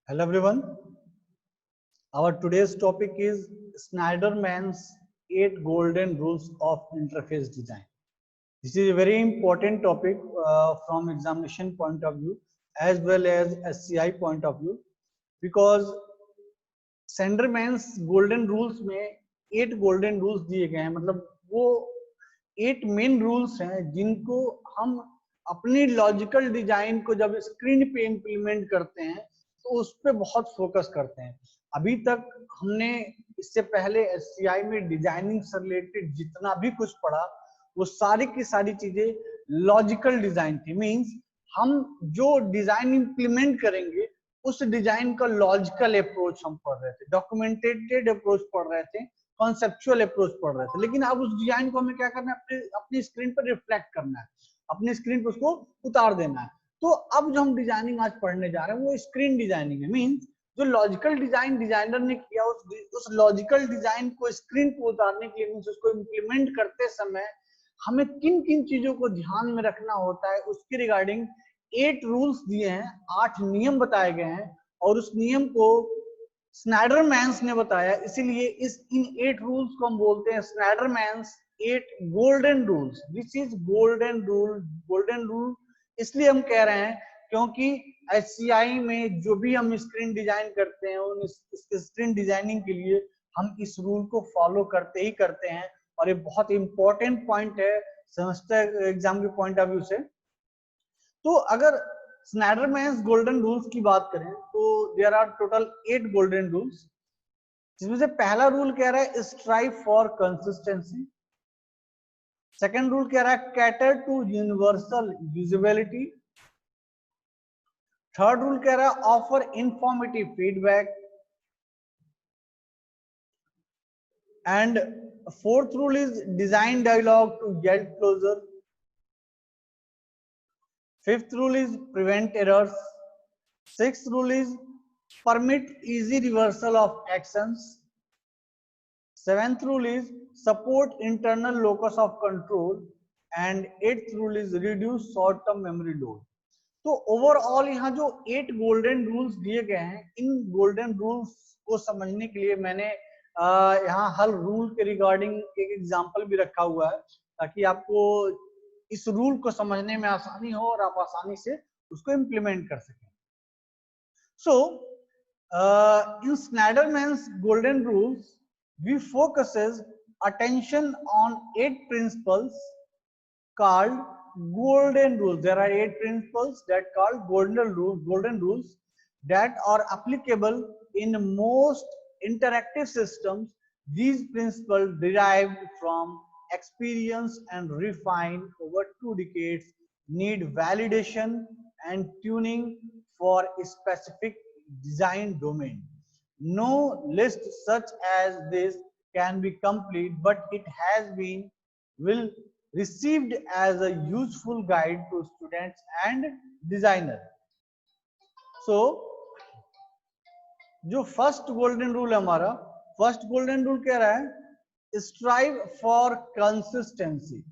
Hello everyone. Our today's topic is Schneiderman's 8 golden rules of interface design. This is a very important topic from examination point of view as well as SCI point of view because Schneiderman's golden rules में 8 golden rules दिए गए हैं, मतलब वो 8 main rules हैं जिनको हम अपनी लॉजिकल डिजाइन को जब स्क्रीन पे इम्प्लीमेंट करते हैं तो उस पर बहुत फोकस करते हैं। अभी तक हमने इससे पहले एससीआई में डिजाइनिंग से रिलेटेड जितना भी कुछ पढ़ा वो सारी की सारी चीजें लॉजिकल डिजाइन थी। मींस हम जो डिजाइन इम्प्लीमेंट करेंगे उस डिजाइन का लॉजिकल अप्रोच हम पढ़ रहे थे, डॉक्यूमेंटेटेड अप्रोच पढ़ रहे थे, कॉन्सेप्चुअल अप्रोच पढ़ रहे थे। लेकिन अब उस डिजाइन को हमें क्या करना है, अपनी स्क्रीन पर रिफ्लेक्ट करना है, अपनी स्क्रीन पर उसको उतार देना है। तो अब जो हम डिजाइनिंग आज पढ़ने जा रहे हैं वो स्क्रीन डिजाइनिंग है। मींस जो लॉजिकल डिजाइन डिजाइनर ने किया उस लॉजिकल डिजाइन को स्क्रीन पर उतारने के लिए, मींस उसको इम्प्लीमेंट करते समय हमें किन किन चीजों को ध्यान में रखना होता है उसके रिगार्डिंग 8 रूल्स दिए हैं, 8 नियम बताए गए हैं और उस नियम को स्नाइडरमैन्स ने बताया। इसीलिए इन 8 रूल्स को हम बोलते हैं स्नाइडरमैन्स 8 golden rules. This is golden rule. Golden rule इसलिए हम कह रहे हैं क्योंकि एचसीआई में जो भी हम स्क्रीन डिजाइन करते हैं उन स्क्रीन डिजाइनिंग के लिए हम इस रूल को फॉलो करते ही करते हैं और ये बहुत इंपॉर्टेंट पॉइंट है सेमेस्टर एग्जाम के पॉइंट ऑफ व्यू से। तो अगर स्नाइडरमैन्स गोल्डन रूल्स की बात करें तो there are total 8 golden rules, जिसमें से पहला रूल कह रहा है strive for consistency. Second rule कह रहा है cater to universal usability. Third rule कह रहा है offer informative feedback. And fourth rule is design dialogue to get closure. Fifth rule is prevent errors. Sixth rule is permit easy reversal of actions. Seventh rule is support internal locus of control. And eighth rule is reduce short-term memory load. तो overall यहाँ जो 8 golden rules दिए गए हैं, इन golden rules को समझने के लिए मैंने यहाँ हर रूल के रिगार्डिंग एक एग्जांपल भी रखा हुआ है ताकि आपको इस रूल को समझने में आसानी हो और आप आसानी से उसको इम्प्लीमेंट कर सकें। So in Shneiderman's golden rules we focuses attention on 8 principles called golden rules. There are 8 principles that called golden rules that are applicable in most interactive systems. These principles derived from experience and refined over 2 decades, need validation and tuning for a specific design domain. No list such as this can be complete, but it has been will received as a useful guide to students and designer. So जो first golden rule है हमारा, first golden rule कह रहा है strive for consistency.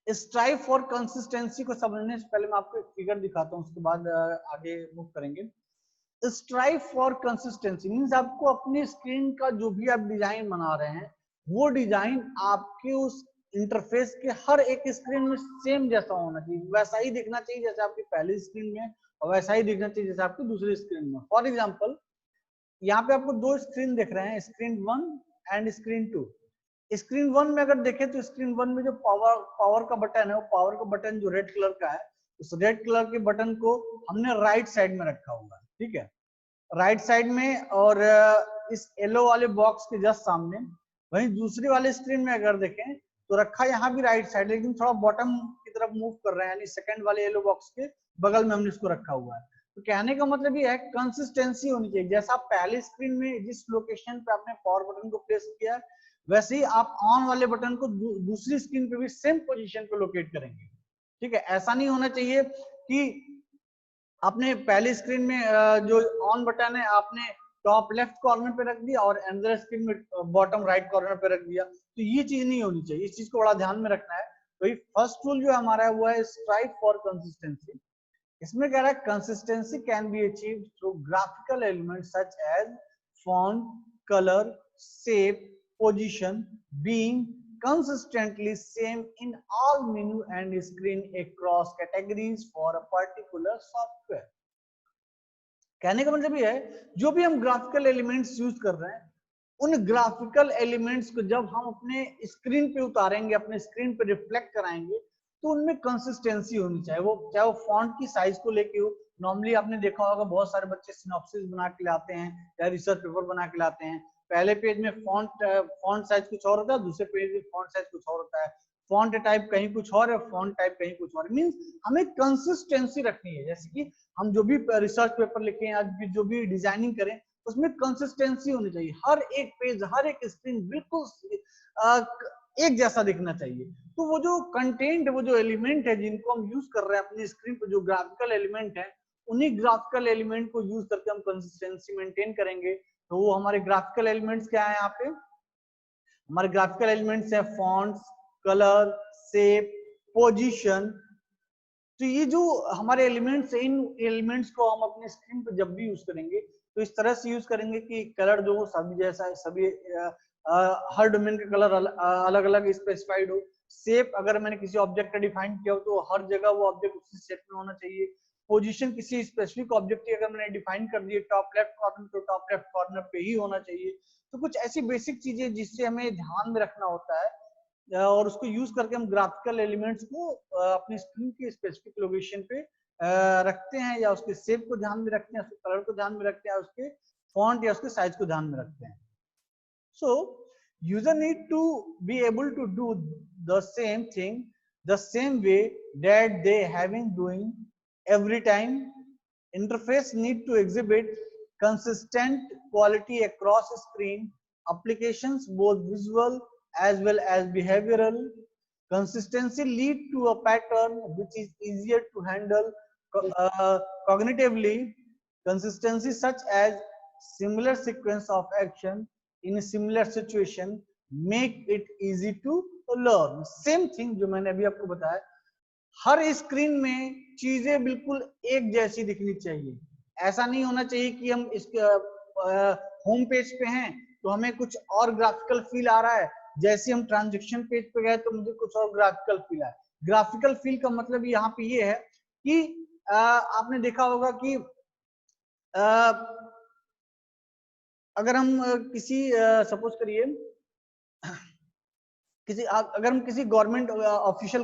Strive for consistency को समझने से पहले मैं आपको एक फिगर दिखाता हूं, उसके बाद आगे मूव करेंगे। स्ट्राइव फॉर कंसिस्टेंसी मीन्स आपको अपनी स्क्रीन का जो भी आप डिजाइन बना रहे हैं वो डिजाइन आपके उस इंटरफेस के हर एक स्क्रीन में सेम जैसा होना चाहिए, वैसा ही दिखना चाहिए जैसे आपकी पहली स्क्रीन में और वैसा ही दिखना चाहिए जैसे आपकी दूसरी स्क्रीन में। फॉर एग्जांपल यहाँ पे आपको 2 स्क्रीन दिख रहे हैं, स्क्रीन 1 एंड स्क्रीन 2। स्क्रीन 1 में अगर देखें तो स्क्रीन 1 में जो पावर का बटन है, वो पावर का बटन जो रेड कलर का है, उस रेड कलर के बटन को हमने राइट साइड में रखा हुआ है, ठीक है, राइट साइड में, और इस येलो वाले बॉक्स के जस्ट सामने। वहीं दूसरी वाले स्क्रीन में अगर देखें तो रखा यहाँ भी राइट साइड, लेकिन थोड़ा बॉटम की तरफ मूव कर रहे हैं, यानी सेकंड वाले येलो बॉक्स के बगल में हमने इसको रखा हुआ है। तो कहने का मतलब ये है कंसिस्टेंसी होनी चाहिए। जैसा आप पहले स्क्रीन में जिस लोकेशन पे आपने पावर बटन को प्लेस किया वैसे ही आप ऑन वाले बटन को दूसरी स्क्रीन पे भी सेम पोजीशन पे लोकेट करेंगे, ठीक है। ऐसा नहीं होना चाहिए कि आपने पहली स्क्रीन में जो ऑन बटन है आपने टॉप लेफ्ट कॉर्नर पे रख दिया और अंदर स्क्रीन में बॉटम राइट कॉर्नर पे रख दिया, तो ये चीज नहीं होनी चाहिए। इस चीज को बड़ा ध्यान में रखना है। तो ये फर्स्ट रूल जो हमारा है वो है स्ट्राइव फॉर कंसिस्टेंसी। इसमें कह रहा है consistency can be achieved through graphical elements such as font, colour, shape, position being consistently same in all menu and screen across categories for a particular software. कहने का मतलब ये है जो भी हम ग्राफिकल एलिमेंट्स यूज कर रहे हैं उन ग्राफिकल एलिमेंट्स को जब हम अपने स्क्रीन पे उतारेंगे, अपने स्क्रीन पे रिफ्लेक्ट कराएंगे, तो उनमें कंसिस्टेंसी होनी चाहिए। वो चाहे वो फॉन्ट की साइज को लेके हो, नॉर्मली आपने देखा होगा बहुत सारे बच्चे सिनॉप्सिस बना के लाते हैं या रिसर्च पेपर बना के लाते हैं। पहले पेज में फॉन्ट साइज कुछ और होता है, दूसरे पेज में फॉन्ट साइज कुछ और होता है, फॉन्ट टाइप कहीं कुछ और है, फॉन्ट टाइप कहीं कुछ और। मींस हमें कंसिस्टेंसी रखनी है। जैसे कि हम जो भी रिसर्च पेपर लिखें या जो भी डिजाइनिंग करें उसमें कंसिस्टेंसी होनी चाहिए। हर एक पेज, हर एक स्क्रीन बिल्कुल एक जैसा दिखना चाहिए। तो वो जो कंटेंट, वो जो एलिमेंट है जिनको हम यूज कर रहे हैं अपनी स्क्रीन पर, जो ग्राफिकल एलिमेंट है, उन्हीं ग्राफिकल एलिमेंट को यूज करके हम कंसिस्टेंसी मेंटेन करेंगे। तो वो हमारे ग्राफिकल एलिमेंट्स क्या है? यहाँ पे हमारे ग्राफिकल एलिमेंट्स है फॉन्ट्स, कलर, शेप, पोजीशन। तो ये जो हमारे एलिमेंट्स है, इन एलिमेंट्स को हम अपने स्क्रीन पे जब भी यूज करेंगे तो इस तरह से यूज करेंगे कि कलर जो हो सभी जैसा है, सभी हर डोमेन का कलर अलग अलग स्पेसिफाइड हो। शेप, अगर मैंने किसी ऑब्जेक्ट का डिफाइन किया हो तो हर जगह वो ऑब्जेक्ट उसी शेप में होना चाहिए। पोजीशन, किसी स्पेसिफिक ऑब्जेक्ट की अगर मैंने डिफाइन कर दी टॉप लेफ्ट कॉर्नर तो टॉप लेफ्ट कॉर्नर पे ही होना चाहिए। तो कुछ ऐसी बेसिक चीजें जिससे हमें ध्यान में रखना होता है और उसको यूज करके हम ग्राफिकल एलिमेंट्स को अपनी स्क्रीन के स्पेसिफिक लोकेशन पे रखते हैं, या उसके शेप को ध्यान में रखते हैं, उसके कलर को ध्यान में रखते हैं, उसके फॉन्ट या उसके साइज को ध्यान में रखते हैं। So user need to be able to do the same thing the same way that they have been doing every time. Interface need to exhibit consistent quality across screen applications, both visual as well as behavioral. Consistency lead to a pattern which is easier to handle cognitively. Consistency such as similar sequence of action in a similar situation make it easy to learn. Same thing जो मैंने अभी आपको बताया, हर screen में चीजें बिल्कुल एक जैसी दिखनी चाहिए। ऐसा नहीं होना चाहिए कि हम इसके होम पेज पे हैं तो हमें कुछ और ग्राफिकल फील आ रहा है, जैसे हम ट्रांजैक्शन पेज पे गए तो मुझे कुछ और ग्राफिकल फील आया। ग्राफिकल फील का मतलब यहाँ पे ये है कि आपने देखा होगा कि अगर हम किसी सपोज करिए किसी अगर हम किसी गवर्नमेंट का ऑफिशियल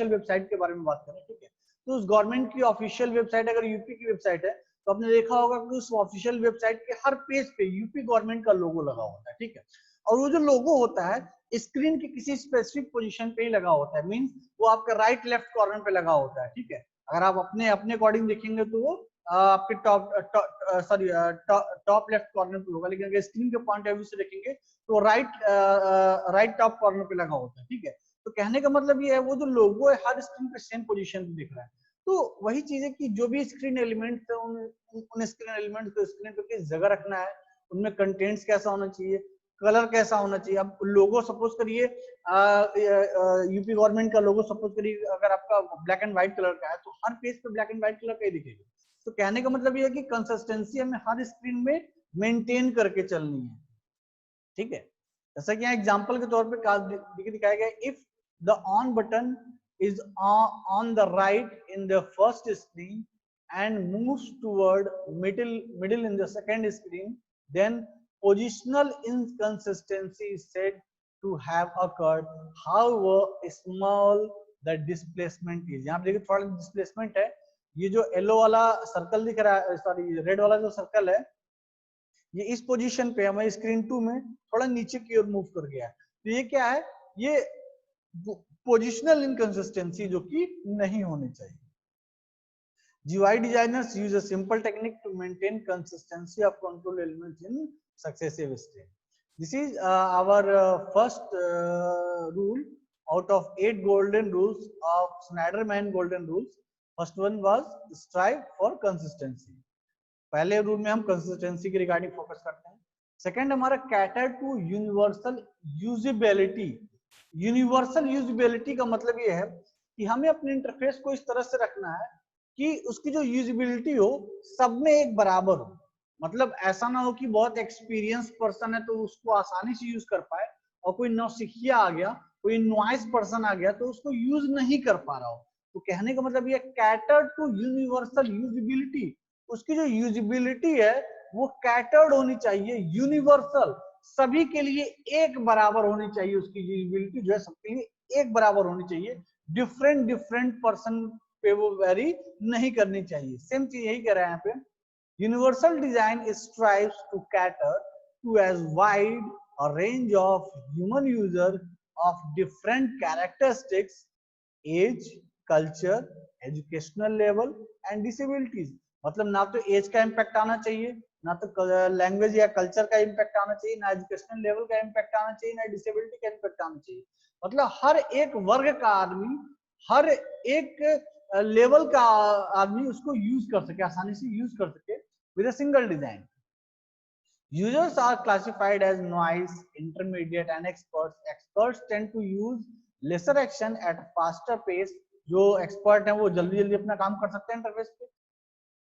वेबसाइट के बारे में बात करें, ठीक है, तो उस गवर्नमेंट की ऑफिशियल वेबसाइट अगर यूपी की वेबसाइट है तो आपने देखा होगा कि उस ऑफिशियल वेबसाइट के हर पेज पे यूपी गवर्नमेंट का लोगो लगा होता है, ठीक है। और वो जो लोगो होता है स्क्रीन की किसी स्पेसिफिक पोजीशन पे ही लगा होता है, मींस वो आपका राइट लेफ्ट कॉर्नर पे लगा होता है, ठीक है। अगर आप अपने अकॉर्डिंग देखेंगे तो वो आपके टॉप लेफ्ट कॉर्नर पे होगा, लेकिन अगर स्क्रीन के पॉइंट ऑफ व्यू से देखेंगे तो राइट टॉप कॉर्नर पे लगा होता है, ठीक है। तो कहने का मतलब ये है वो जो लोगो है हर स्क्रीन पे सेम पोजीशन पे दिख रहा है। तो वही चीज है कि जो भी स्क्रीन एलिमेंट्स है उन स्क्रीन एलिमेंट्स को स्क्रीन पे किस जगह रखना है, उनमें कंटेंट्स कैसा होना चाहिए, कलर कैसा होना चाहिए। अब लोगो सपोज करिए यूपी गवर्नमेंट का लोगो सपोज करिए अगर आपका ब्लैक एंड व्हाइट कलर का है तो हर पेज पे ब्लैक एंड व्हाइट कलर का ही दिखेगा। तो कहने का मतलब ये है कि कंसिस्टेंसी हमें हर स्क्रीन में मेंटेन करके चलनी है, ठीक है। जैसा कि यहाँ एग्जांपल के तौर पे दिखाया गया, if the on button is on the right in the first screen and moves toward middle in the second screen, then positional inconsistency is said to have occurred, however small the displacement is. यहाँ पे देखिए थोड़ा displacement है, ये जो yellow वाला circle दिख रहा है, सॉरी रेड वाला जो सर्कल है, ये इस पोजीशन पे हमारे स्क्रीन 2 में थोड़ा नीचे की ओर मूव कर गया है। तो ये क्या है? ये पोजिशनल इनकंसिस्टेंसी जो कि नहीं होनी चाहिए। GUI designers use a simple technique to maintain consistency of control elements in successive steps. This is our first rule out of 8 golden rules of Schneiderman golden rules. First one was strive for consistency. पहले rule में हम consistency के regarding focus करते हैं। Second हमारा cater to universal usability. Universal usability का मतलब ये है कि हमें अपने इंटरफेस को इस तरह से रखना है कि उसकी जो यूजिबिलिटी हो सब में एक बराबर हो। मतलब ऐसा ना हो कि बहुत एक्सपीरियंस पर्सन है तो उसको आसानी से यूज कर पाए, और कोई नौसिखिया आ गया, कोई नॉइस पर्सन आ गया तो उसको यूज नहीं कर पा रहा हो। तो कहने का मतलब ये कैटर टू यूनिवर्सल यूजिबिलिटी, उसकी जो यूजिबिलिटी है वो कैटर्ड होनी चाहिए, यूनिवर्सल, सभी के लिए एक बराबर होनी चाहिए। उसकी यूजिबिलिटी जो है सबके लिए एक बराबर होनी चाहिए, डिफरेंट डिफरेंट पर्सन पे वो वेरी नहीं करनी चाहिए। सेम चीज यही कह रहे हैं यहाँ पे, universal design strives to cater to as wide a range of human user of different characteristics, age, culture, educational level and disabilities। मतलब ना तो एज का इम्पैक्ट आना चाहिए, ना तो लैंग्वेज या कल्चर का इम्पैक्ट आना चाहिए, ना एजुकेशनल लेवल का इम्पैक्ट आना चाहिए, ना डिसेबिलिटी का इम्पैक्ट आना चाहिए। मतलब हर एक वर्ग का आदमी, हर एक लेवल का आदमी उसको यूज कर सके, आसानी से यूज कर सके with a single design. Users are classified as novice, intermediate and experts. Experts tend to use lesser action at a faster pace. जो एक्सपर्ट हैं वो जल्दी जल्दी अपना काम कर सकते हैं इंटरफेस पे।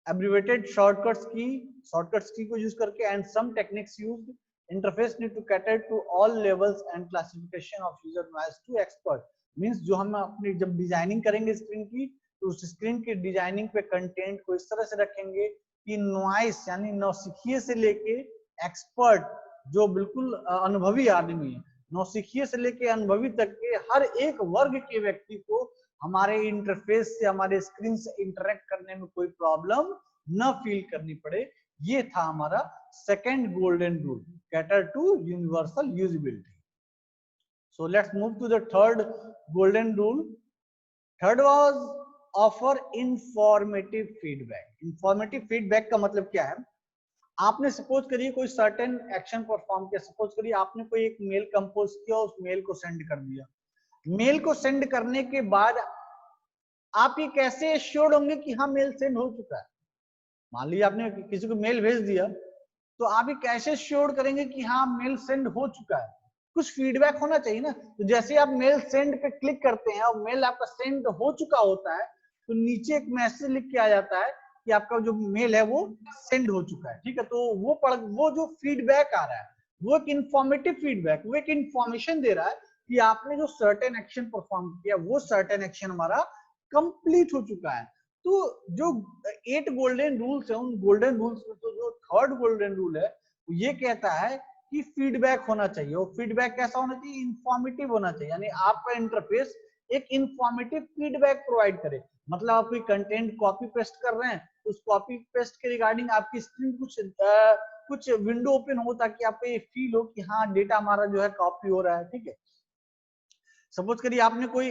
Abbreviated shortcuts की को यूज करके, and some techniques used, interface need to cater to all levels and classification of user noise to expert। Means जो हम अपनी जब डिजाइनिंग करेंगे स्क्रीन की, तो उस स्क्रीन की डिजाइनिंग पे कंटेंट को इस तरह से रखेंगे कि नॉइस यानी नौसिखिए से लेके एक्सपर्ट, जो बिल्कुल अनुभवी आदमी है, नौसिखिए से लेके अनुभवी तक के हर एक वर्ग के व्यक्ति को हमारे इंटरफेस से, हमारे स्क्रीन से इंटरेक्ट करने में कोई प्रॉब्लम न फील करनी पड़े। ये था हमारा second golden rule, cater to universal usability. So let's move to the third golden rule. Third was offer informative feedback. Informative feedback का मतलब क्या है? आपने सपोज करिए कोई सर्टेन एक्शन परफॉर्म किया, सपोज करिए आपने कोई एक मेल कंपोज किया, उस मेल को सेंड कर दिया। मेल को सेंड करने के बाद आप ये कैसे एश्योर्ड होंगे कि हाँ मेल सेंड हो चुका है? मान लीजिए आपने किसी को मेल भेज दिया, तो आप ये कैसे एश्योर्ड करेंगे कि हाँ मेल सेंड हो चुका है? कुछ फीडबैक होना चाहिए ना। तो जैसे आप मेल सेंड पे क्लिक करते हैं और मेल आपका सेंड हो चुका होता है, तो नीचे एक मैसेज लिख के आ जाता है कि आपका जो मेल है वो सेंड हो चुका है। ठीक है, तो वो जो फीडबैक आ रहा है वो एक इंफॉर्मेटिव फीडबैक, वो एक इंफॉर्मेशन दे रहा है कि आपने जो सर्टेन एक्शन परफॉर्म किया वो सर्टेन एक्शन हमारा कंप्लीट हो चुका है। तो जो 8 गोल्डन रूल्स है, उन गोल्डन रूल्स में तो जो थर्ड गोल्डन रूल है वो ये कहता है कि फीडबैक होना चाहिए। और फीडबैक कैसा होना चाहिए? इंफॉर्मेटिव होना चाहिए, यानी आपका इंटरफेस एक इंफॉर्मेटिव फीडबैक प्रोवाइड करे। मतलब आप कोई कंटेंट कॉपी पेस्ट कर रहे हैं, तो उस कॉपी पेस्ट के रिगार्डिंग आपकी स्क्रीन कुछ विंडो ओपन हो ताकि आपको ये फील हो कि हाँ डेटा हमारा जो है कॉपी हो रहा है। ठीक है, सपोज करिए आपने कोई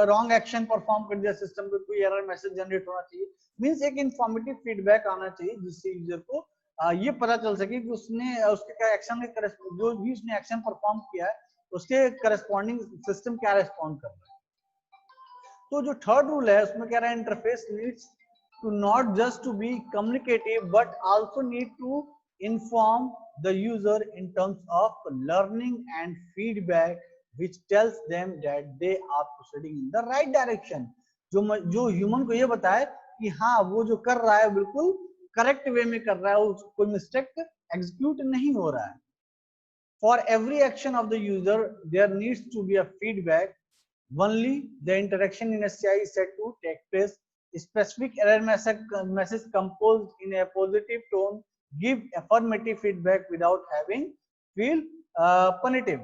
रॉन्ग एक्शन परफॉर्म कर दिया सिस्टम पे, कोई एरर मैसेज जनरेट होना चाहिए। मींस एक इंफॉर्मेटिव फीडबैक आना चाहिए जिससे यूजर को ये पता चल सके कि उसके एक्शन के जो भी उसने एक्शन परफॉर्म किया है उसके करस्पॉन्डिंग सिस्टम क्या रिस्पॉन्ड कर रहा है। तो जो थर्ड रूल है उसमें कह रहा है interface needs to not just to be communicative but also need to inform the user in terms of learning and feedback which tells them that they are proceeding in the right direction। जो human को ये बताए कि हाँ वो जो कर रहा है बिल्कुल करेक्ट वे में कर रहा है, कोई मिस्टेक एग्जीक्यूट नहीं हो रहा है। For every action of the user there needs to be a feedback। Only the interaction in SCI is said to take place। Specific error message composed in a positive tone give affirmative feedback without having feel punitive।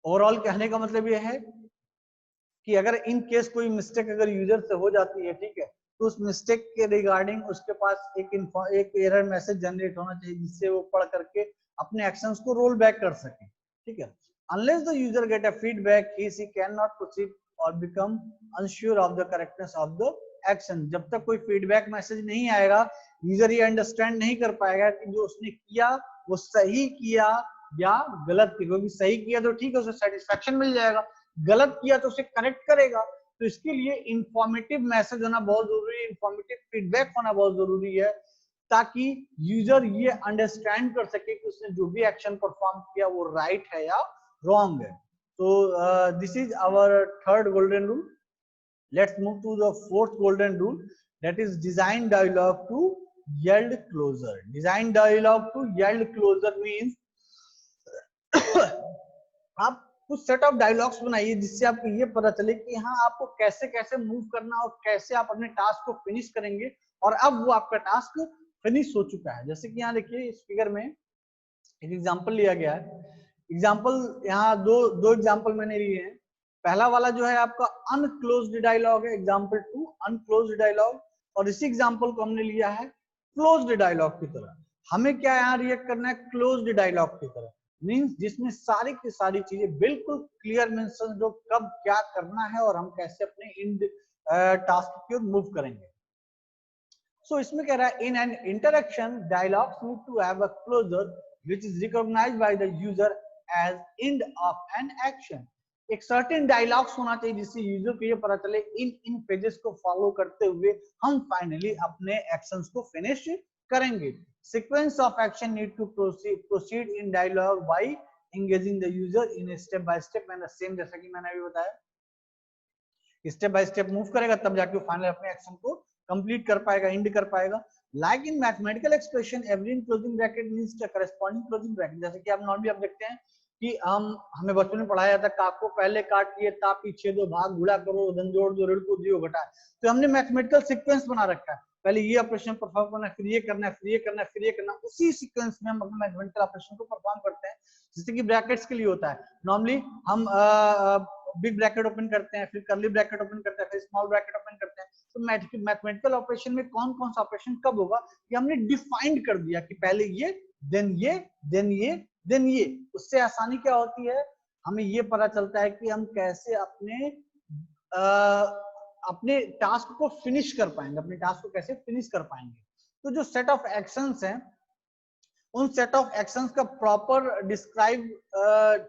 Overall कहने का मतलब यह है कि अगर in case कोई mistake अगर user से हो जाती है, ठीक है, तो उस मिस्टेक के रिगार्डिंग उसके पास एक एरर मैसेज जनरेट होना चाहिए जिससे वो पढ़ करके अपने एक्शंस को रोल बैक कर सके। ठीक है, unless the user get a feedback he she cannot proceed or become unsure of the correctness of the action। जब तक कोई फीडबैक मैसेज नहीं आएगा यूजर ये अंडरस्टैंड नहीं कर पाएगा कि जो उसने किया वो सही किया या गलत किया। क्योंकि सही किया तो ठीक है, उसे सेटिस्फेक्शन मिल जाएगा, गलत किया तो उसे करेक्ट करेगा। तो इसके लिए इंफॉर्मेटिव मैसेज होना बहुत जरूरी है, इंफॉर्मेटिव फीडबैक होना बहुत जरूरी है ताकि यूजर ये अंडरस्टैंड कर सके कि उसने जो भी एक्शन परफॉर्म किया वो राइट है या रॉन्ग है। तो this is our third golden rule. Let's move to the fourth golden rule, that is design dialogue to yield closer. Design dialogue to yield closer means आप कुछ सेट ऑफ डायलॉग्स बनाइए जिससे आपको ये पता चले कि हाँ आपको कैसे कैसे मूव करना और कैसे आप अपने टास्क को फिनिश करेंगे, और अब वो आपका टास्क फिनिश हो चुका है। जैसे कि यहाँ देखिए इस फिगर में एक एग्जांपल लिया गया है। एग्जांपल यहाँ दो एग्जांपल मैंने लिए हैं। पहला वाला जो है आपका अनक्लोज्ड डायलॉग है, एग्जांपल 2 अनक्लोज्ड डायलॉग, और इसी एग्जांपल को हमने लिया है क्लोज्ड डायलॉग की तरह। हमें क्या यहाँ रिएक्ट करना है, क्लोज्ड डायलॉग की तरह, मींस जिसमें सारी की सारी चीजें बिल्कुल क्लियर मेंशन, जो कब क्या करना है और हम कैसे अपने इन टास्क की ओर मूव करेंगे। सो इसमें कह रहा है in an interaction dialogues need to have a closure which is recognized by the user as end of an action। एक सर्टेन डायलॉग्स होना चाहिए जिससे यूजर को ये पता चले इन पेजेस को फॉलो करते हुए हम फाइनली अपने एक्शंस को फिनिश करेंगे। Sequence of action need to proceed in dialogue by engaging the user in step by step. मैंने सेम जैसा कि मैंने अभी बताया, स्टेप बाय स्टेप मूव करेगा तब जाके फाइनल अपने एक्शन को कंप्लीट कर पाएगा, एंड कर पाएगा। Like in mathematical expression every closing bracket means the corresponding closing bracket. जैसे कि आप नॉर्मली आप देखते हैं कि हमें बचपन में पढ़ाया जाता है काक को पहले काट लिए ता पीछे दो भाग गुणा करो धन जोड़ दो ऋण को दियो घटा। तो हमने मैथमेटिकल सीक्वेंस बना रखा है, पहले ये ऑपरेशन परफॉर्म करना है, फिर ये करना है, फिर ये करना है, फिर ये करना है। उसी सीक्वेंस में हम अपने मैथमेटिकल ऑपरेशन को परफॉर्म करते हैं। जैसे कि ब्रैकेट्स के लिए होता है, नॉर्मली हम बिग ब्रैकेट ओपन करते हैं, फिर कर्ली ब्रैकेट ओपन करते हैं, फिर स्मॉल ब्रैकेट ओपन करते हैं। तो मैथमेटिकल ऑपरेशन में कौन कौन सा ऑपरेशन कब होगा ये हमने डिफाइंड कर दिया कि पहले ये देन ये देन ये देन ये। उससे आसानी क्या होती है, हमें ये पता चलता है कि हम कैसे अपने टास्क को फिनिश कर पाएंगे, अपने टास्क को कैसे फिनिश कर पाएंगे। तो जो सेट ऑफ एक्शंस हैं उन सेट ऑफ एक्शंस का प्रॉपर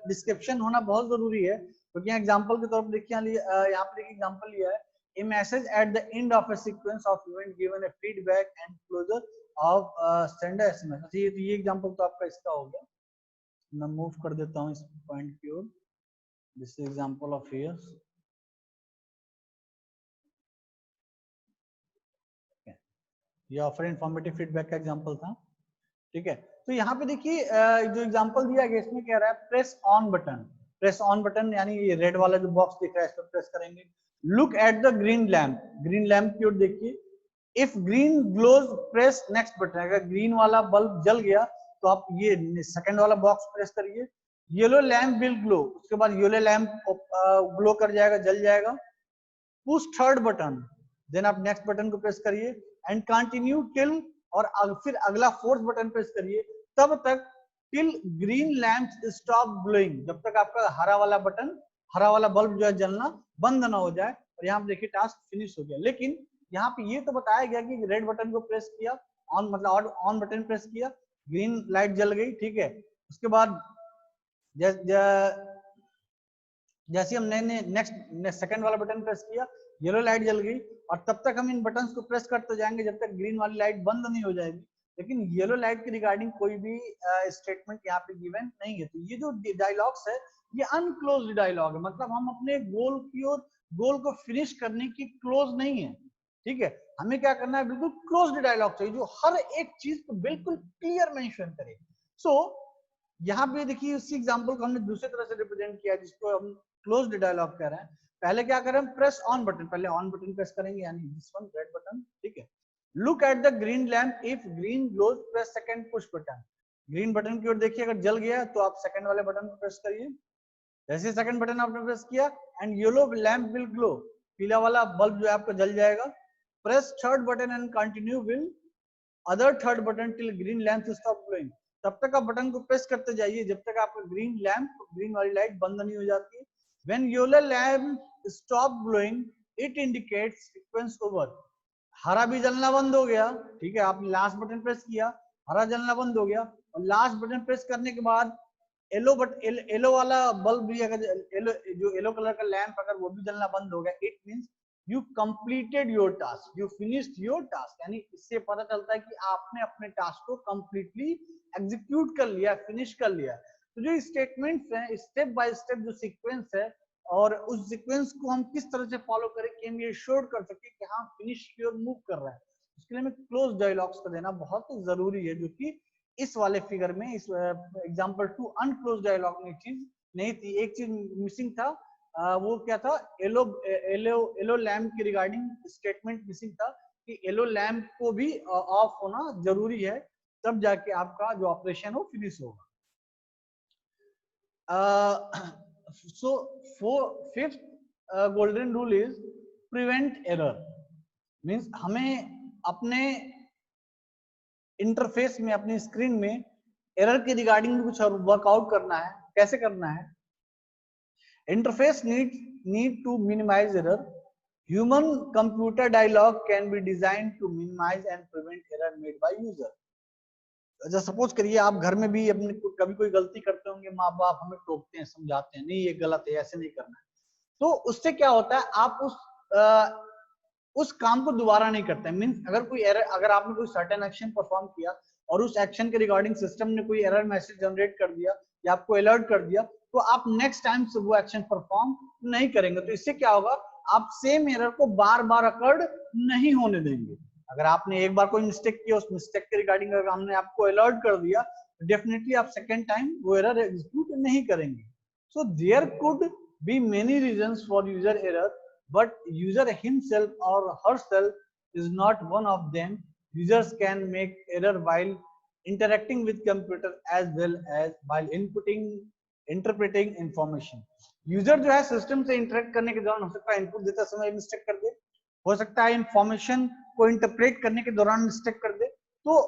डिस्क्रिप्शन होना बहुत जरूरी है। क्योंकि एग्जांपल के तौर पर देखिए यहाँ पे देखिए एग्जांपल लिया है, a message at the end of a sequence of event given a feedback and closure of sender SMS। अच्छा ये एग्जांपल तो आपका इसका हो गया, मैं मूव कर देता हूँ इस पॉइंट की ओर। दिस एग्जांपल ऑफ हियर, ये ऑफर इन्फॉर्मेटिव फीडबैक का एग्जांपल था, ठीक है। तो यहाँ पे देखिए जो एग्जांपल दिया गया इसमें कह रहा है press on button. Press on button यानी ये रेड वाला जो बॉक्स दिख रहा है इस पर प्रेस करेंगे। Look at the green lamp, green lamp की ओर देखिए। If green glows press next button, अगर ग्रीन वाला बल्ब जल गया तो आप ये सेकंड वाला बॉक्स प्रेस करिए। येलो लैम्प विल ग्लो, उसके बाद येलो लैम्प ग्लो कर जाएगा, जल जाएगा। पुश थर्ड बटन, देन आप नेक्स्ट बटन को प्रेस करिए एंड कंटिन्यू टिल, और फिर अगला फोर्थ बटन प्रेस करिए तब तक till green lamp stop glowing, जब तक आपका हरा वाला बटन, हरा वाला बल्ब जो है जलना बंद ना हो जाए। और यहाँ पे देखिए टास्क फिनिश हो गया। लेकिन यहाँ पे ये तो बताया गया कि रेड बटन को प्रेस किया, ऑन मतलब ऑन बटन प्रेस किया, ग्रीन लाइट जल गई, ठीक है। उसके बाद जैसे हमने नेक्स्ट सेकंड वाला बटन प्रेस किया, येलो लाइट जल गई, और तब तक हम इन बटन्स को प्रेस करते जाएंगे जब तक ग्रीन वाली लाइट बंद नहीं हो जाएगी। लेकिन येलो लाइट के रिगार्डिंग कोई भी स्टेटमेंट यहाँ पे गिवन नहीं है। तो ये जो डायलॉग्स है ये अनक्लोज्ड डायलॉग है, मतलब हम अपने गोल की ओर, गोल को फिनिश करने की क्लोज नहीं है, ठीक है। हमें क्या करना है, बिल्कुल क्लोज्ड डायलॉग चाहिए जो हर एक चीज को बिल्कुल क्लियर मेंशन करे। सो यहाँ पे देखिए उसी एग्जांपल को हमने दूसरे तरह से रिप्रेजेंट किया जिसको हम क्लोज्ड डायलॉग कह रहे हैं। पहले क्या करें, प्रेस ऑन बटन, पहले ऑन बटन प्रेस करेंगे यानी दिस वन रेड बटन, ठीक है। Look at the green lamp, if green glows press second push button. Green button की ओर देखिए, अगर जल गया तो आप सेकंड वाले बटन को प्रेस करिए। जैसे सेकंड बटन आपने प्रेस किया and yellow lamp will glow, पीला वाला बल्ब जो है आपका जल जाएगा। Press third button and continue will other third button till green lamp stop glowing. तब तक आप बटन को प्रेस करते जाइए जब तक आपका ग्रीन लैम्प, ग्रीन वाली लाइट बंद नहीं हो जाती। When yellow lamp stop glowing it indicates sequence over. हरा भी जलना बंद हो गया, ठीक है, आपने लास्ट बटन प्रेस किया, हरा जलना बंद हो गया, और लास्ट बटन प्रेस करने के बाद येलो वाला बल्ब भी अगर जो येलो कलर का लैंप अगर वो भी जलना बंद हो गया, it means you completed your task, you finished your task. यानी इससे पता चलता है कि आपने अपने टास्क को कंप्लीटली एग्जीक्यूट कर लिया, फिनिश कर लिया। तो जो स्टेटमेंट्स हैं, स्टेप बाय स्टेप जो सीक्वेंस है, और उस सीक्वेंस को हम किस तरह से फॉलो करें कि हम ये श्योर कर सके कि हाँ फिनिश की ओर मूव कर रहा है। उसके लिए हमें क्लोज डायलॉग्स का देना बहुत जरूरी है, जो कि इस वाले फिगर में, इस एग्जांपल 2 अनक्लोज डायलॉग में चीज नहीं थी, एक चीज मिसिंग था। वो क्या था, एलो एलो एलो लैम्प की रिगार्डिंग स्टेटमेंट मिसिंग था कि एलो लैम्प को भी ऑफ होना जरूरी है, तब जाके आपका जो ऑपरेशन हो फिनिश होगा। So fifth golden rule is prevent error, means हमें अपने इंटरफेस में, अपनी स्क्रीन में एरर के रिगार्डिंग कुछ वर्कआउट करना है। कैसे करना है? Interface need to minimize error. Human computer dialogue can be designed to minimize and prevent error made by user. जैसे सपोज करिए आप घर में भी अपने कभी कोई गलती करते होंगे, माँ बाप हमें टोकते हैं, समझाते हैं, नहीं ये गलत है, ऐसे नहीं करना है। तो उससे क्या होता है, आप उस काम को दोबारा नहीं करते। मींस अगर कोई एरर, अगर आपने कोई सर्टेन एक्शन परफॉर्म किया और उस एक्शन के रिगार्डिंग सिस्टम ने कोई एरर मैसेज जनरेट कर दिया या आपको अलर्ट कर दिया, तो आप नेक्स्ट टाइम से वो एक्शन परफॉर्म नहीं करेंगे। तो इससे क्या होगा, आप सेम एरर को बार बार अकर्ड नहीं होने देंगे। अगर आपने एक बार कोई मिस्टेक किया, उस मिस्टेक के रिगार्डिंग अगर हमने आपको अलर्ट कर दिया, तो डेफिनेटली आप सेकेंड टाइम वो एरर एग्जीक्यूट नहीं करेंगे। So there could be many reasons for user error, but user himself or herself is not one of them. Users can make error while interacting with computer as well as while interpreting information. User जो है system से interact करने के दौरान हो सकता है input देते समय मिस्टेक कर दे, हो सकता है इंफॉर्मेशन को इंटरप्रेट करने के दौरान मिस्टेक कर दे। तो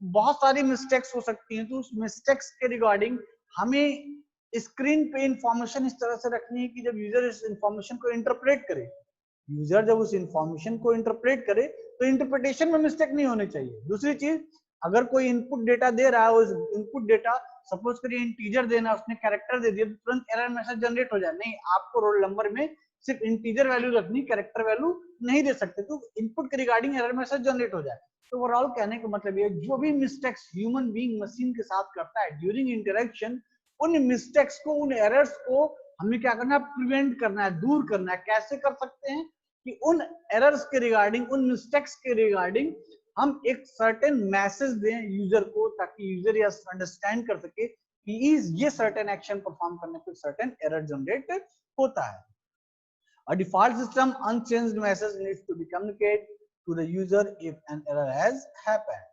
बहुत सारी मिस्टेक्स हो सकती हैं। तो उस मिस्टेक्स के रिगार्डिंग हमें स्क्रीन पे इंफॉर्मेशन इस तरह से रखनी है कि जब यूजर इस इंफॉर्मेशन को इंटरप्रेट करे, यूजर जब उस इंफॉर्मेशन को इंटरप्रेट करे तो इंटरप्रिटेशन में मिस्टेक नहीं होनी चाहिए। दूसरी चीज, अगर कोई इनपुट डेटा दे रहा है, उस इनपुट डेटा सपोज करिए इंटीजर देना, उसने कैरेक्टर दे दिया, तो तुरंत एरर मैसेज जनरेट हो जाए, नहीं, आपको रोल नंबर में सिर्फ इंटीजर वैल्यू रखनी, कैरेक्टर वैल्यू नहीं दे सकते, तो इनपुट के रिगार्डिंग एरर मैसेज जनरेट हो जाए। तो ओवरऑल कहने का मतलब ये, जो भी मिस्टेक्स ह्यूमन बीइंग मशीन के साथ करता है ड्यूरिंग इंटरेक्शन, उन मिस्टेक्स को, उन एरर्स को हमें क्या करना है, प्रिवेंट करना है, दूर करना है। कैसे कर सकते हैं कि उन एरर्स के रिगार्डिंग, उन मिस्टेक्स के रिगार्डिंग हम एक सर्टेन मैसेज दें यूजर को, ताकि यूजर ये अंडरस्टैंड कर सके कि ये सर्टेन एक्शन परफॉर्म करने पे सर्टेन एरर जनरेट होता है। A default system unchanged message needs to be communicated to the user if an error has happened.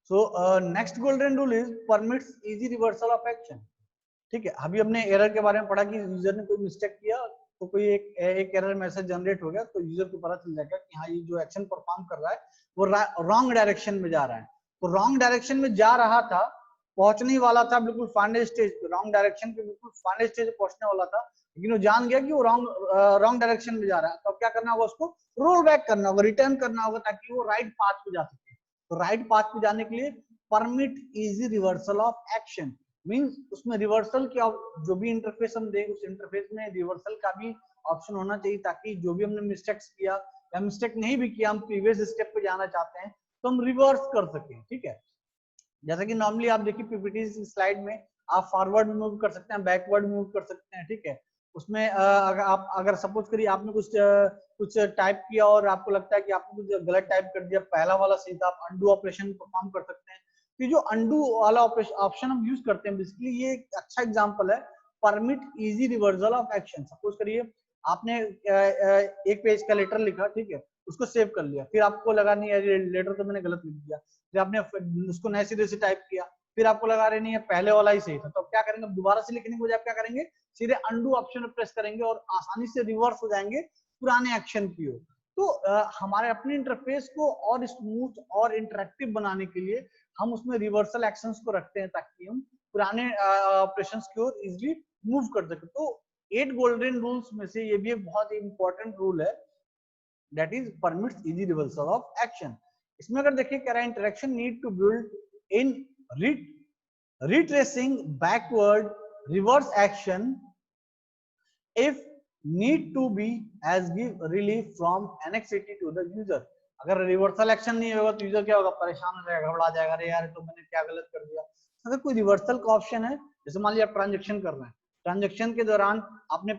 So next golden rule is permits easy reversal of action. ठीक है, अभी हमने error के बारे में पढ़ा कि यूजर ने कोई मिस्टेक किया तो कोई एक एरर मैसेज जनरेट हो गया, तो यूजर को पता चल जाएगा कि हाँ ये जो एक्शन परफॉर्म कर रहा है वो रॉन्ग डायरेक्शन में जा रहा है। तो रॉन्ग डायरेक्शन में जा रहा था, पहुंचने वाला था बिल्कुल फाइनल स्टेज पे, रॉन्ग डायरेक्शन पे बिल्कुल फाइनल स्टेज पे पहुंचने वाला था, लेकिन वो जान गया कि वो रॉन्ग डायरेक्शन में जा रहा है। तो क्या करना होगा, उसको रोल बैक करना होगा, रिटर्न करना होगा, ताकि वो राइट पाथ पे जा सके। तो राइट पाथ पे जाने के लिए permit easy reversal of action, means उसमें रिवर्सल की जो भी इंटरफेस हम दें, उस इंटरफेस में रिवर्सल का भी ऑप्शन होना चाहिए, ताकि जो भी हमने मिस्टेक्स किया या मिस्टेक नहीं भी किया, हम प्रीवियस स्टेप पे जाना चाहते हैं तो हम रिवर्स कर सकें। ठीक है, जैसा कि नॉर्मली आप देखिए पीपीटी स्लाइड में आप फॉरवर्ड मूव कर सकते हैं, बैकवर्ड मूव कर सकते हैं। ठीक है, उसमें अगर सपोज करिए आपने कुछ टाइप किया और आपको लगता है कि आपने कुछ गलत टाइप कर दिया, पहला वाला सही था, आप अंडू ऑपरेशन परफॉर्म कर सकते हैं। तो जो अंडू वाला ऑप्शन हम यूज करते हैं, बेसिकली ये एक अच्छा एग्जांपल है permit easy reversal of action. Suppose करिए आपने एक पेज का लेटर लिखा, ठीक है, उसको सेव कर लिया, फिर आपको लगा नहीं यार लेटर तो मैंने गलत लिख दिया, फिर आपने उसको नए सिरे से टाइप किया, फिर आपको लगा रहे नहीं है पहले वाला ही सही था, तो अब क्या करेंगे, दोबारा से लिखने के बजाय क्या करेंगे, सीधे अंडू ऑप्शन प्रेस करेंगे और आसानी से रिवर्स हो जाएंगे पुराने एक्शन की ओर। तो हमारे अपने इंटरफेस को और स्मूथ और इंटरेक्टिव बनाने के लिए हम उसमें रिवर्सल एक्शंस को रखते हैं, ताकि हम पुराने ऑपरेशंस की ओर इजीली मूव कर सके। तो 8 गोल्डन रूल्स में से ये भी एक बहुत ही इंपॉर्टेंट रूल है, that is permits easy reversal of action. इसमें अगर देखिए कह रहा है interaction need to build in retracing backward reverse action if need to be as give relief from anxiety to the user। अगर रिवर्सल एक्शन नहीं होगा तो यूजर क्या होगा, परेशान हो जाएगा, घबरा जाएगा, अरे यार तो मैंने क्या गलत कर दिया। अगर कोई रिवर्सल का ऑप्शन है, जैसे मान लिया आप ट्रांजेक्शन कर रहे हैं, ट्रांजेक्शन के दौरान आपने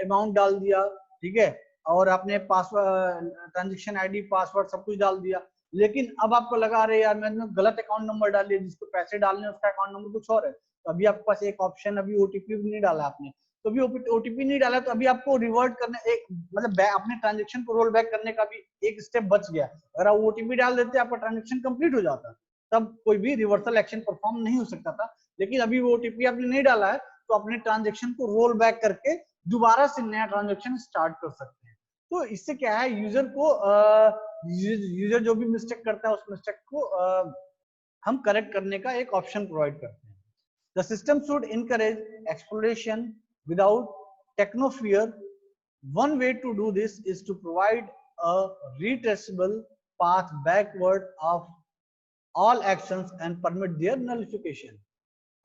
अमाउंट डाल दिया, ठीक है, और आपने पासवर्ड, ट्रांजेक्शन आईडी, पासवर्ड सब कुछ डाल दिया, लेकिन अब आपको लगा अरे यार मैंने गलत अकाउंट नंबर डाल दिया, जिसको पैसे डालने उसका अकाउंट नंबर कुछ और है, तो अभी आपके पास एक ऑप्शन, अभी ओटीपी भी नहीं डाला आपने, तो अभी ओटीपी नहीं डाला, तो अभी आपको रिवर्ट करने, एक मतलब अपने ट्रांजेक्शन को रोल बैक करने का भी एक स्टेप बच गया। अगर आप ओटीपी डाल देते आपका ट्रांजेक्शन कंप्लीट हो जाता, तब कोई भी रिवर्सल एक्शन परफॉर्म नहीं हो सकता था। लेकिन अभी वो ओटीपी आपने नहीं डाला है, तो अपने ट्रांजेक्शन को रोल बैक करके दोबारा से नया ट्रांजेक्शन स्टार्ट कर सकते हैं। तो इससे क्या है, यूजर को यूजर जो भी मिस्टेक करता है उस मिस्टेक को हम करेक्ट करने का एक ऑप्शन प्रोवाइड करते हैं। The system should encourage exploration without techno fear. One way to do this is to provide a retraceable path backward of all actions and permit their nullification.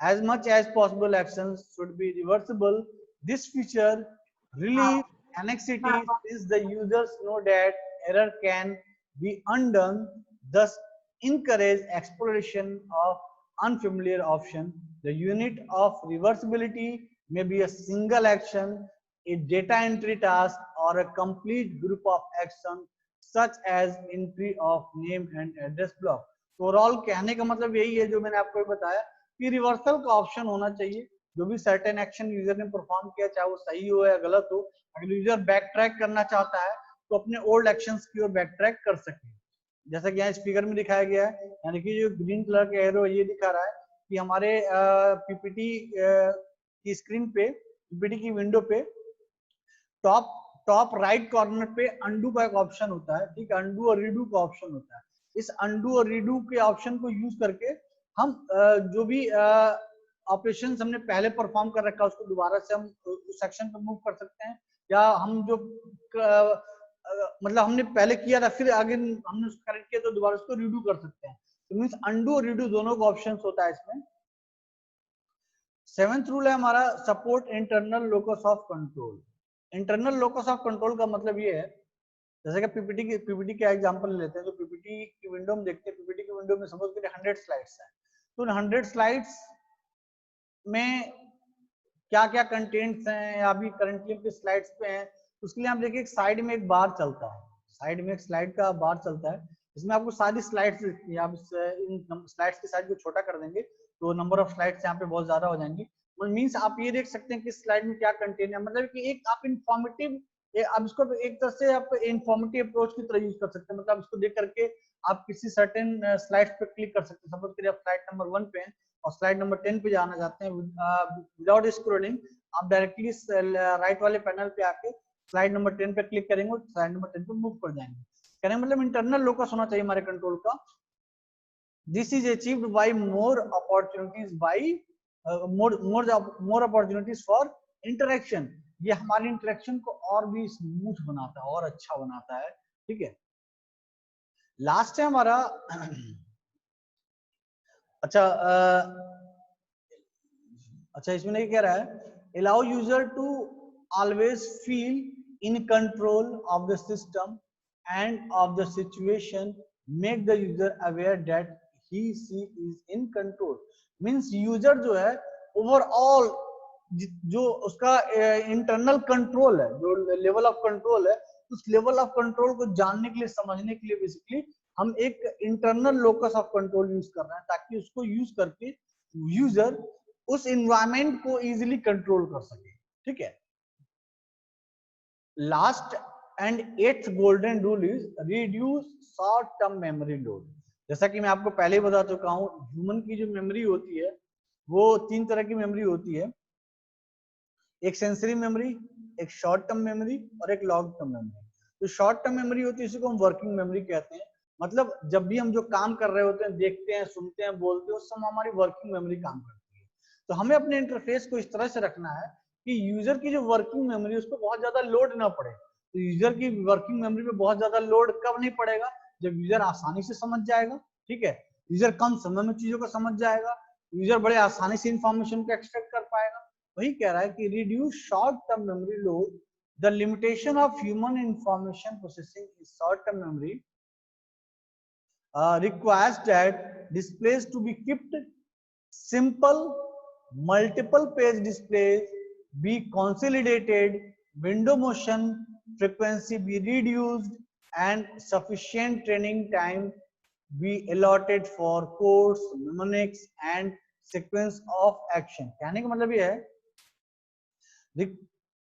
As much as possible, actions should be reversible. This feature relieves anxiety since the users know that error can be undone, thus encourage exploration of unfamiliar option. The unit of reversibility may be a single action, a data entry task, or a complete group of actions such as entry of name and address block. Overall कहने का मतलब यही है जो मैंने आपको बताया कि रिवर्सल का ऑप्शन होना चाहिए। जो भी सर्टेन एक्शन यूजर ने परफॉर्म किया, चाहे वो सही हो या गलत हो, अगर यूजर बैक ट्रैक करना चाहता है तो अपने ओल्ड एक्शंस की ओर बैक ट्रैक कर सके। जैसा कि यहाँ स्पीकर में दिखाया गया है, यानी कि जो ग्रीन कलर का एरो ये दिखा रहा है कि हमारे पीपीटी की स्क्रीन पे, पीपीटी की विंडो पे टॉप राइट कॉर्नर पे अंडू का एक ऑप्शन होता है, ठीक है, अंडू और रीडू का ऑप्शन होता है। इस अंडू और रीडू के ऑप्शन को यूज करके हम जो भी ऑपरेशन हमने पहले परफॉर्म कर रखा है उसको दोबारा से हम उस सेक्शन पे मूव कर सकते हैं, या हम जो मतलब हमने पहले किया था फिर आगे हमने उसको करेक्ट किया तो दोबारा उसको रीडू कर सकते हैं। तो मींस अंडू और रीडू दोनों का ऑप्शन होता है इसमें। सेवेंथ रूल है हमारा support internal locus of control. Internal locus of control का मतलब ये है, जैसे कि पीपीटी का एग्जांपल लेते हैं, तो पीपीटी की विंडो में देखते हैं, पीपीटी की विंडो में सपोज करिए 100 स्लाइड्स है, तो उन 100 स्लाइड्स में क्या क्या कंटेंट्स हैं या अभी करंटली अपने स्लाइड्स पे हैं, उसके लिए आप देखिए साइड में एक बार चलता है, साइड में एक स्लाइड का बार चलता है, इसमें आपको सारी स्लाइड्स दिखती है। आप इन स्लाइड्स की साइज को छोटा कर देंगे तो नंबर ऑफ स्लाइड्स यहाँ पे बहुत ज्यादा हो जाएंगी। मीन्स आप ये देख सकते हैं कि स्लाइड में क्या कंटेंट है, मतलब कि एक आप इंफॉर्मेटिव, आप इसको एक तरह से आप इंफॉर्मेटिव अप्रोच की तरह यूज कर सकते हैं। मतलब इसको देख करके आप किसी सर्टेन स्लाइड पे क्लिक कर सकते हैं। सपोज करिए आप स्लाइड नंबर 1 पे हैं और स्लाइड नंबर 10 पे जाना चाहते हैं, विदाउट स्क्रॉलिंग आप डायरेक्टली राइट वाले पैनल पे आके स्लाइड नंबर 10 पे क्लिक करेंगे और स्लाइड नंबर 10 पे मूव कर जाएंगे। कहने मतलब इंटरनल लोकस होना चाहिए हमारे कंट्रोल का। This is achieved by more opportunities, by more opportunities for interaction. ये हमारी इंटरेक्शन को और भी स्मूथ बनाता है और अच्छा बनाता है, ठीक है। लास्ट है हमारा अच्छा इसमें नहीं कह रहा है allow user to always feel in control of the system and of the situation, make the user aware that he she is in control। means user जो है ओवरऑल जो उसका इंटरनल कंट्रोल है, जो लेवल ऑफ कंट्रोल है, उस level of control को जानने के लिए, समझने के लिए बेसिकली हम एक internal locus of control use कर रहे हैं, ताकि उसको यूज करके यूजर उस एनवायरमेंट को इजीली कंट्रोल कर सके, ठीक है। Last and eighth golden rule is reduce short term memory load. जैसा कि मैं आपको पहले ही बता चुका हूं, ह्यूमन की जो मेमोरी होती है वो 3 तरह की मेमोरी होती है, एक सेंसरी मेमोरी, एक शॉर्ट टर्म मेमोरी और एक लॉन्ग टर्म मेमोरी। तो शॉर्ट टर्म मेमोरी होती है, इसी को हम वर्किंग मेमोरी कहते हैं। मतलब जब भी हम जो काम कर रहे होते हैं, देखते हैं, सुनते हैं, बोलते हैं, उस समय हमारी वर्किंग मेमोरी काम करती है। तो हमें अपने इंटरफेस को इस तरह से रखना है कि यूजर की जो वर्किंग मेमोरी उस पर बहुत ज्यादा लोड ना पड़े। तो यूजर की वर्किंग मेमोरी पे बहुत ज्यादा लोड कब नहीं पड़ेगा, जब यूजर आसानी से समझ जाएगा, ठीक है, यूजर कम समय में चीजों को समझ जाएगा, यूजर बड़े आसानी से इंफॉर्मेशन को एक्सट्रैक्ट कर पाएगा। वही कह रहा है कि reduce short term memory load, the limitation of human information processing in short term memory requires that displays to be kept simple, multiple page displays be consolidated, window motion frequency be reduced, and sufficient training time be allotted for course, mnemonics and sequence of action. कहने का मतलब ये है,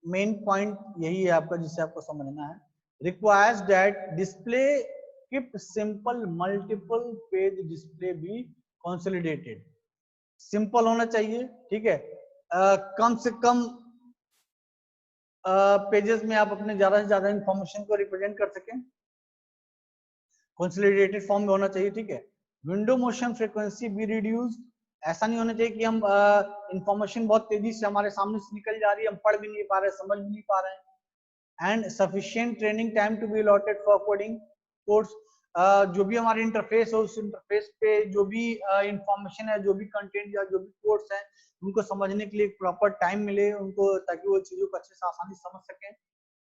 main point यही है आपका जिसे आपको समझना है. Requires that display keep simple multiple page display be consolidated. Simple होना चाहिए, ठीक है. कम से कम पेजेस में आप अपने ज्यादा से ज्यादा इंफॉर्मेशन को रिप्रेजेंट कर सकें. कंसोलिडेटेड फॉर्म में होना चाहिए, ठीक है. Window motion frequency be reduced. ऐसा नहीं होना चाहिए कि हम इंफॉर्मेशन बहुत तेजी से हमारे सामने से निकल जा रही है, हम पढ़ भी नहीं पा रहे, समझ भी नहीं पा रहे हैं. And sufficient training time to be allotted for coding course. जो भी हमारे इंटरफेस हो, उस इंटरफेस पे जो भी इंफॉर्मेशन है, जो भी कंटेंट या जो भी कोर्स है, उनको समझने के लिए प्रॉपर टाइम मिले उनको, ताकि वो चीजों को अच्छे से आसानी से समझ सकें.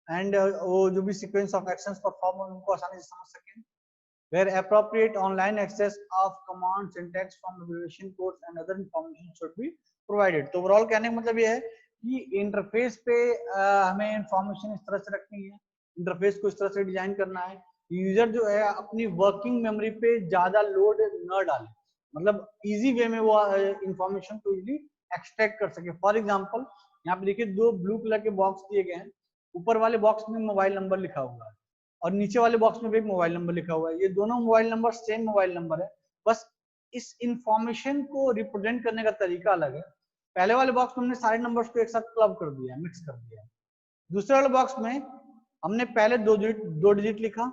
एंड वो जो भी सीक्वेंस ऑफ एक्शंस परफॉर्म हो उनको आसानी से समझ सकें. Where appropriate, online access of command syntax from abbreviation codes and other information should be provided. तो ओवरऑल कहने का मतलब ये है कि इंटरफेस पे हमें इंफॉर्मेशन इस तरह से रखनी है, इंटरफेस को इस तरह से डिजाइन करना है, यूजर जो है अपनी वर्किंग मेमोरी पे ज्यादा लोड न डाले, मतलब इजी वे में वो इंफॉर्मेशन को इजीली एक्सट्रैक्ट कर सके. फॉर एग्जांपल यहाँ पे देखिए दो ब्लू कलर के बॉक्स दिए गए हैं. ऊपर वाले बॉक्स में मोबाइल नंबर लिखा हुआ है और नीचे वाले बॉक्स में भी एक मोबाइल नंबर लिखा हुआ है. ये दोनों mobile number same mobile number है, बस इस इंफॉर्मेशन को रिप्रेजेंट करने का तरीका अलग है. पहले वाले बॉक्स में हमने सारे नंबर्स को एक साथ क्लब कर दिया, मिक्स कर दिया. दूसरे वाले बॉक्स में हमने पहले दो डिजिट लिखा,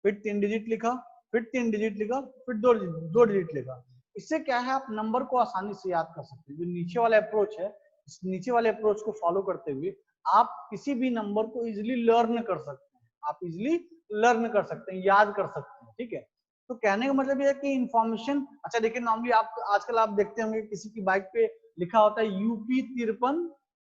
फिर 3 डिजिट लिखा, फिर 3 डिजिट लिखा, फिर दो डिजिट लिखा. इससे क्या है, आप नंबर को आसानी से याद कर सकते हैं. जो नीचे वाला अप्रोच है, इस नीचे वाले अप्रोच को फॉलो करते हुए आप किसी भी नंबर को इजिली लर्न कर सकते हैं, आप इजिली लर्न कर सकते हैं, याद कर सकते हैं, ठीक है. तो कहने का मतलब ये है कि इंफॉर्मेशन, अच्छा देखिए नॉर्मली आप आजकल आप देखते होंगे किसी की बाइक पे लिखा होता है यूपी 53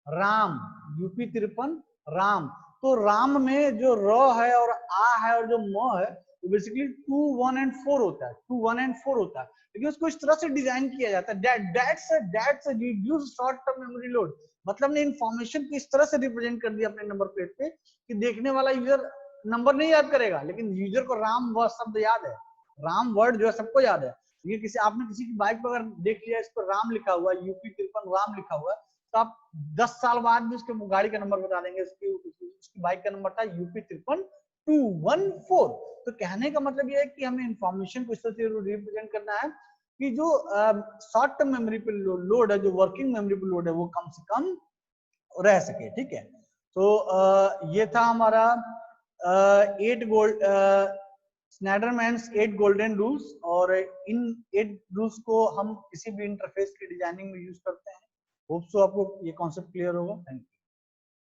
राम, यूपी 53 राम. तो राम में जो र है और आ है और जो म है वो बेसिकली 2, 1 एंड 4 होता है, 2, 1 एंड 4 होता है. लेकिन उसको इस तरह से डिजाइन किया जाता है that's a reduced short term memory load. मतलब ने इंफॉर्मेशन को इस तरह से रिप्रेजेंट कर दिया अपने नंबर प्लेट पे कि देखने वाला यूजर नंबर नहीं याद करेगा, लेकिन यूजर को राम वर्ड शब्द याद है, राम वर्ड जो है सबको याद है. ये किसी आपने किसी की बाइक पर अगर देख लिया, इस पर राम लिखा हुआ है, यूपी 53 राम लिखा हुआ है, तो आप 10 साल बाद भी उसके गाड़ी का नंबर बता देंगे. उसकी बाइक का नंबर था यूपी 53 214. तो कहने का मतलब ये है कि हमें इंफॉर्मेशन को इस तरह से रिप्रेजेंट करना है कि जो शॉर्ट टर्म मेमोरी पे लोड है, जो वर्किंग मेमोरी पे लोड है, वो कम से कम रह सके, ठीक है. तो ये था हमारा 8 गोल्ड स्नाइडरमैन्स 8 गोल्डन रूल्स. और इन 8 रूल्स को हम किसी भी इंटरफेस की डिजाइनिंग में यूज करते हैं. होप सो आपको ये कॉन्सेप्ट क्लियर होगा. Thank you.